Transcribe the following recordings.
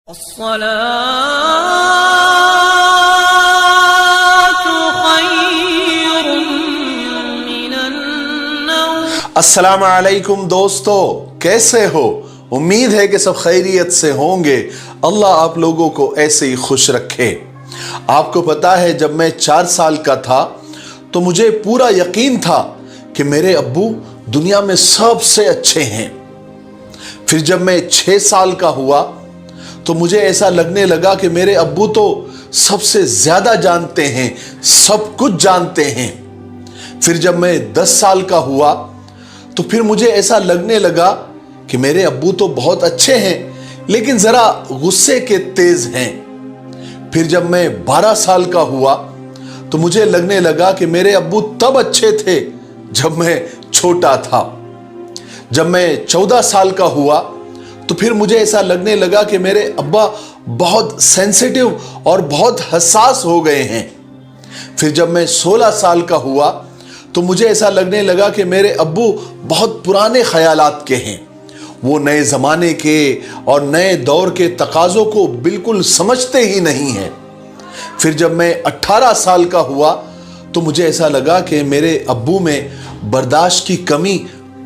الصلاة خير من النوم۔ अस्सलाम वालेकुम दोस्तों, कैसे हो? उम्मीद है कि सब खैरियत से होंगे। अल्लाह आप लोगों को ऐसे ही खुश रखे। आपको पता है, जब मैं 4 साल का था तो मुझे पूरा यकीन था कि मेरे अब्बू दुनिया में सबसे अच्छे हैं। फिर जब मैं 6 साल का हुआ तो मुझे ऐसा लगने लगा कि मेरे अब्बू तो सबसे ज्यादा जानते हैं, सब कुछ जानते हैं। फिर जब मैं 10 साल का हुआ तो फिर मुझे ऐसा लगने लगा कि मेरे अब्बू तो बहुत अच्छे हैं, लेकिन जरा गुस्से के तेज हैं। फिर जब मैं 12 साल का हुआ तो मुझे लगने लगा कि मेरे अब्बू तब अच्छे थे जब मैं छोटा था। जब मैं 14 साल का हुआ तो फिर मुझे ऐसा लगने लगा कि मेरे अब्बा बहुत सेंसिटिव और बहुत हसास हो गए हैं। फिर जब मैं 16 साल का हुआ तो मुझे ऐसा लगने लगा कि मेरे अब्बू बहुत पुराने ख्यालात के हैं, वो नए ज़माने के और नए दौर के तकाज़ों को बिल्कुल समझते ही नहीं हैं। फिर जब मैं 18 साल का हुआ तो मुझे ऐसा लगा कि मेरे अब्बू में बर्दाश्त की कमी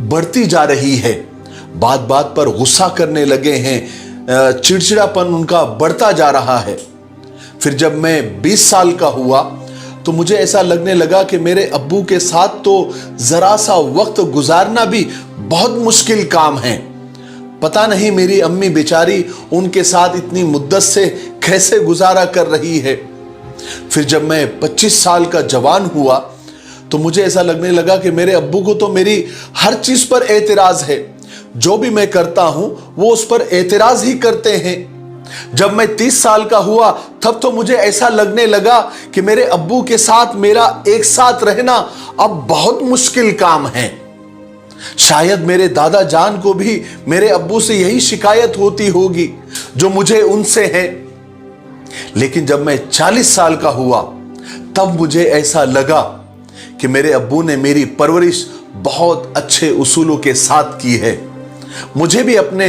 बढ़ती जा रही है, बात बात पर गुस्सा करने लगे हैं, चिड़चिड़ापन उनका बढ़ता जा रहा है। फिर जब मैं 20 साल का हुआ तो मुझे ऐसा लगने लगा कि मेरे अब्बू के साथ तो जरा सा वक्त गुजारना भी बहुत मुश्किल काम है। पता नहीं मेरी अम्मी बेचारी उनके साथ इतनी मुद्दत से कैसे गुजारा कर रही है। फिर जब मैं 25 साल का जवान हुआ तो मुझे ऐसा लगने लगा कि मेरे अब्बू को तो मेरी हर चीज पर एतराज है, जो भी मैं करता हूं वो उस पर एतराज ही करते हैं। जब मैं 30 साल का हुआ तब तो मुझे ऐसा लगने लगा कि मेरे अब्बू के साथ मेरा एक साथ रहना अब बहुत मुश्किल काम है। शायद मेरे दादा जान को भी मेरे अब्बू से यही शिकायत होती होगी जो मुझे उनसे है। लेकिन जब मैं 40 साल का हुआ तब मुझे ऐसा लगा कि मेरे अब्बू ने मेरी परवरिश बहुत अच्छे उसूलों के साथ की है। मुझे भी अपने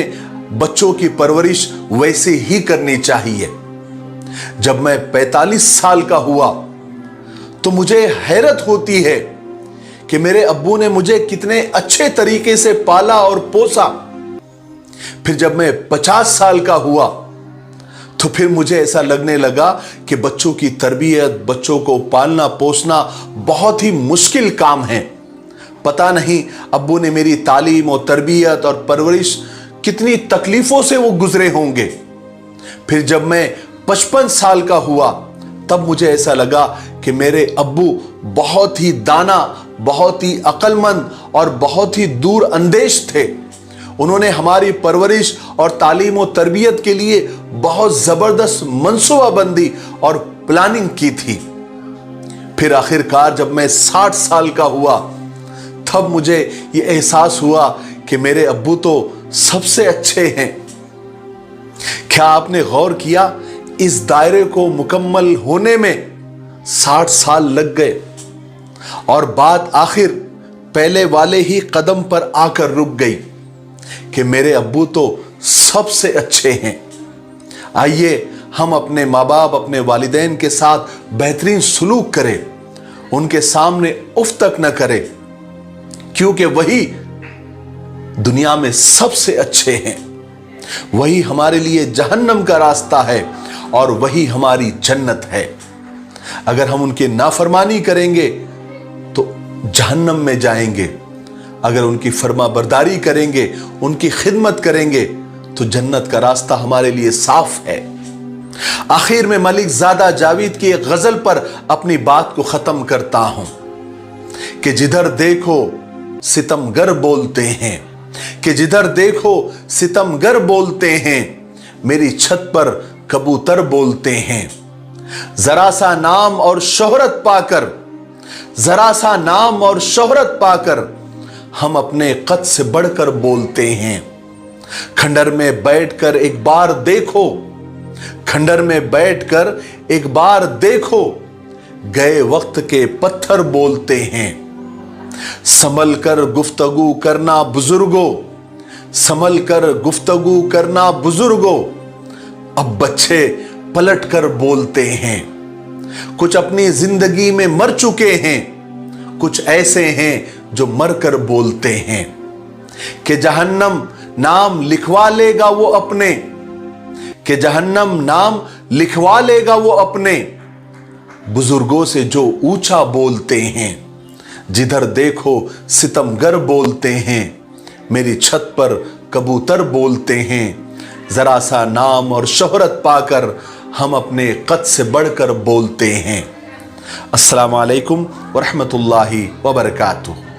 बच्चों की परवरिश वैसे ही करनी चाहिए। जब मैं 45 साल का हुआ तो मुझे हैरत होती है कि मेरे अब्बू ने मुझे कितने अच्छे तरीके से पाला और पोसा। फिर जब मैं 50 साल का हुआ तो फिर मुझे ऐसा लगने लगा कि बच्चों की तरबियत, बच्चों को पालना पोसना बहुत ही मुश्किल काम है। पता नहीं अब्बू ने मेरी तालीम और तरबियत और परवरिश कितनी तकलीफों से वो गुजरे होंगे। फिर जब मैं 55 साल का हुआ तब मुझे ऐसा लगा कि मेरे अब्बू बहुत ही दाना, बहुत ही अक्लमंद और बहुत ही दूर अंदेश थे। उन्होंने हमारी परवरिश और तालीम और तरबियत के लिए बहुत जबरदस्त मंसूबाबंदी और प्लानिंग की थी। फिर आखिरकार जब मैं 60 साल का हुआ तब मुझे यह एहसास हुआ कि मेरे अब्बू तो सबसे अच्छे हैं। क्या आपने गौर किया, इस दायरे को मुकम्मल होने में 60 साल लग गए और बात आखिर पहले वाले ही कदम पर आकर रुक गई कि मेरे अब्बू तो सबसे अच्छे हैं। आइए हम अपने माँ बाप, अपने वालिदैन के साथ बेहतरीन सलूक करें, उनके सामने उफ तक न करें, क्योंकि वही दुनिया में सबसे अच्छे हैं। वही हमारे लिए जहन्नम का रास्ता है और वही हमारी जन्नत है। अगर हम उनकी नाफरमानी करेंगे तो जहन्नम में जाएंगे, अगर उनकी फर्मा बरदारी करेंगे, उनकी खिदमत करेंगे तो जन्नत का रास्ता हमारे लिए साफ है। आखिर में मलिक ज़ादा जावेद की एक गजल पर अपनी बात को खत्म करता हूं कि जिधर देखो सितमगर बोलते हैं, कि जिधर देखो सितमगर बोलते हैं, मेरी छत पर कबूतर बोलते हैं। जरा सा नाम और शोहरत पाकर, जरा सा नाम और शोहरत पाकर हम अपने कद से बढ़कर बोलते हैं। खंडर में बैठकर एक बार देखो, खंडर में बैठकर एक बार देखो, गए वक्त के पत्थर बोलते हैं। संभल कर गुफ्तगू करना बुजुर्गो, संभल कर गुफ्तगू करना बुजुर्गो, अब बच्चे पलट कर बोलते हैं। कुछ अपनी जिंदगी में मर चुके हैं, कुछ ऐसे हैं जो मर कर बोलते हैं कि जहन्नम नाम लिखवा लेगा वो अपने, कि जहन्नम नाम लिखवा लेगा वो अपने बुजुर्गों से जो ऊंचा बोलते हैं। जिधर देखो सितमगर बोलते हैं, मेरी छत पर कबूतर बोलते हैं। जरा सा नाम और शोहरत पाकर हम अपने कद से बढ़कर बोलते हैं। अस्सलामु अलैकुम व रहमतुल्लाहि व बरकातुहू।